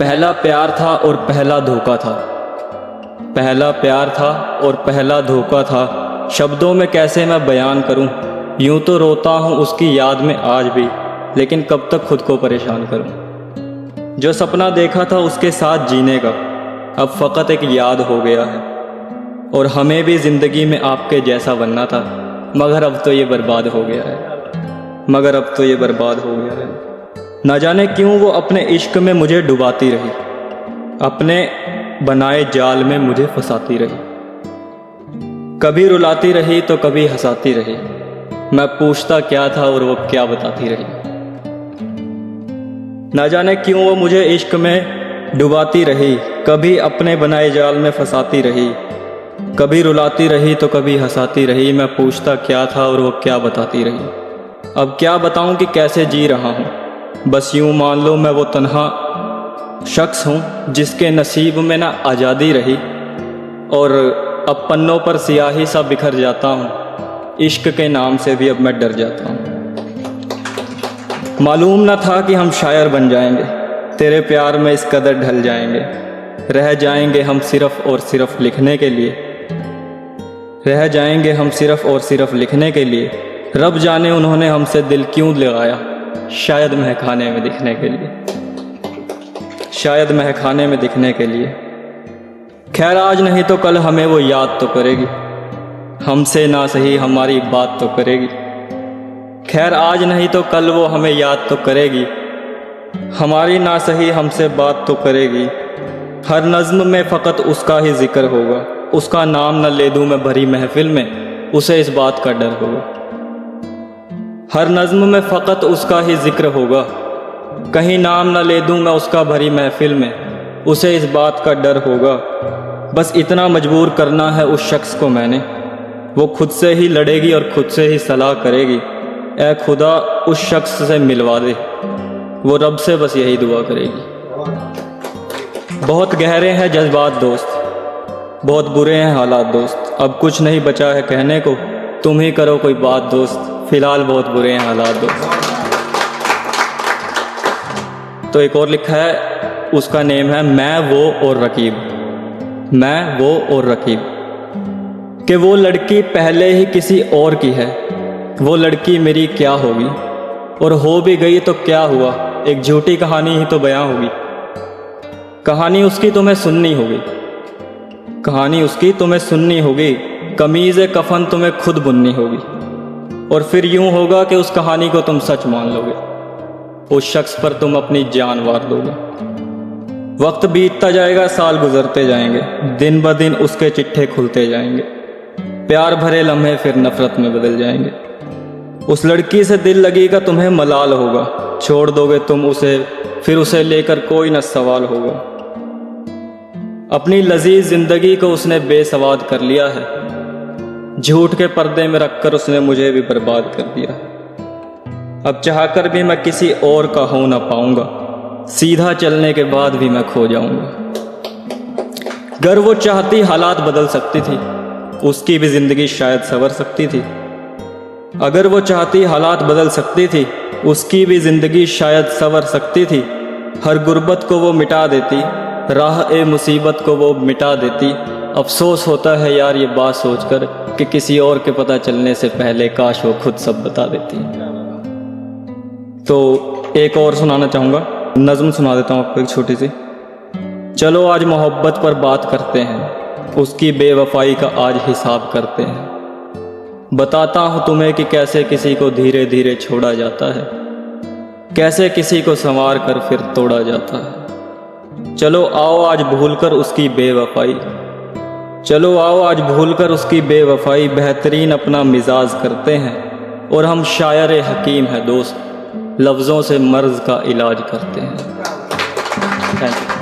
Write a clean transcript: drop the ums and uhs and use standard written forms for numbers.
पहला प्यार था और पहला धोखा था। पहला प्यार था और पहला धोखा था। शब्दों में कैसे मैं बयान करूं। यूं तो रोता हूं उसकी याद में आज भी, लेकिन कब तक खुद को परेशान करूं। जो सपना देखा था उसके साथ जीने का, अब फ़कत एक याद हो गया है। और हमें भी ज़िंदगी में आपके जैसा बनना था, मगर अब तो ये बर्बाद हो गया है। मगर अब तो ये बर्बाद हो गया है। ना जाने क्यों वो अपने इश्क में मुझे डुबाती रही, अपने बनाए जाल में मुझे फंसाती रही। कभी रुलाती रही तो कभी हंसाती रही। मैं पूछता क्या था और वो क्या बताती रही। ना जाने क्यों वो मुझे इश्क में डुबाती रही, कभी अपने बनाए जाल में फंसाती रही। कभी रुलाती रही तो कभी हंसाती रही। मैं पूछता क्या था और वो क्या बताती रही। अब क्या बताऊं कि कैसे जी रहा हूं। बस यूं मान लो मैं वो तन्हा शख्स हूं जिसके नसीब में ना आज़ादी रही, और अब पन्नों पर सियाही सा बिखर जाता हूं। इश्क के नाम से भी अब मैं डर जाता हूं। मालूम न था कि हम शायर बन जाएंगे, तेरे प्यार में इस कदर ढल जाएंगे। रह जाएंगे हम सिर्फ और सिर्फ लिखने के लिए। रह जाएंगे हम सिर्फ और सिर्फ लिखने के लिए। रब जाने उन्होंने हमसे दिल क्यों लगाया, शायद महकाने में दिखने के लिए। शायद महकाने में दिखने के लिए। खैर आज नहीं तो कल हमें वो याद तो करेगी, हमसे ना सही हमारी बात तो करेगी। खैर आज नहीं तो कल वो हमें याद तो करेगी, हमारी ना सही हमसे बात तो करेगी। हर नज़्म में फ़कत उसका ही जिक्र होगा, उसका नाम न ले दूँ मैं भरी महफिल में, उसे इस बात का डर होगा। हर नज़्म में फ़कत उसका ही जिक्र होगा, कहीं नाम न ले दूँ मैं उसका भरी महफिल में, उसे इस बात का डर होगा। बस इतना मजबूर करना है उस शख्स को मैंने, वो खुद से ही लड़ेगी और खुद से ही सलाह करेगी। ऐ खुदा उस शख्स से मिलवा दे, वो रब से बस यही दुआ करेगी। बहुत गहरे हैं जज्बात दोस्त, बहुत बुरे हैं हालात दोस्त। अब कुछ नहीं बचा है कहने को, तुम ही करो कोई बात दोस्त। फ़िलहाल बहुत बुरे हैं हालात दोस्त। तो एक और लिखा है, उसका नेम है मैं वो और रकीब। मैं वो और रकीब कि वो लड़की पहले ही किसी और की है, वो लड़की मेरी क्या होगी। और हो भी गई तो क्या हुआ, एक झूठी कहानी ही तो बयां होगी। कहानी उसकी तुम्हें सुननी होगी, कहानी उसकी तुम्हें सुननी होगी। कमीज़ कफन तुम्हें खुद बुननी होगी, और फिर यूं होगा कि उस कहानी को तुम सच मान लोगे। उस शख्स पर तुम अपनी जान वार दोगे। वक्त बीतता जाएगा, साल गुजरते जाएंगे, दिन ब दिन उसके चिट्ठे खुलते जाएंगे। प्यार भरे लम्हे फिर नफरत में बदल जाएंगे। उस लड़की से दिल लगेगा तुम्हें मलाल होगा, छोड़ दोगे तुम उसे फिर उसे लेकर कोई न सवाल होगा। अपनी लजीज जिंदगी को उसने बेसवाद कर लिया है, झूठ के पर्दे में रखकर उसने मुझे भी बर्बाद कर दिया है। अब चाहकर भी मैं किसी और का हो ना पाऊंगा, सीधा चलने के बाद भी मैं खो जाऊंगा। अगर वो चाहती हालात बदल सकती थी, उसकी भी जिंदगी शायद संवर सकती थी। अगर वो चाहती हालात बदल सकती थी, उसकी भी जिंदगी शायद संवर सकती थी। हर गुर्बत को वो मिटा देती, राह ए मुसीबत को वो मिटा देती। अफसोस होता है यार ये बात सोचकर कि किसी और के पता चलने से पहले काश वो खुद सब बता देती। तो एक और सुनाना चाहूँगा, नज़्म सुना देता हूँ आपको एक छोटी सी। चलो आज मोहब्बत पर बात करते हैं, उसकी बेवफाई का आज हिसाब करते हैं। बताता हूँ तुम्हें कि कैसे किसी को धीरे धीरे छोड़ा जाता है, कैसे किसी को संवार कर फिर तोड़ा जाता है। चलो आओ आज भूलकर उसकी बेवफाई, चलो आओ आज भूलकर उसकी बेवफाई। बेहतरीन अपना मिजाज करते हैं, और हम शायर हकीम है दोस्त, लफ्ज़ों से मर्ज़ का इलाज करते हैं। Thank you.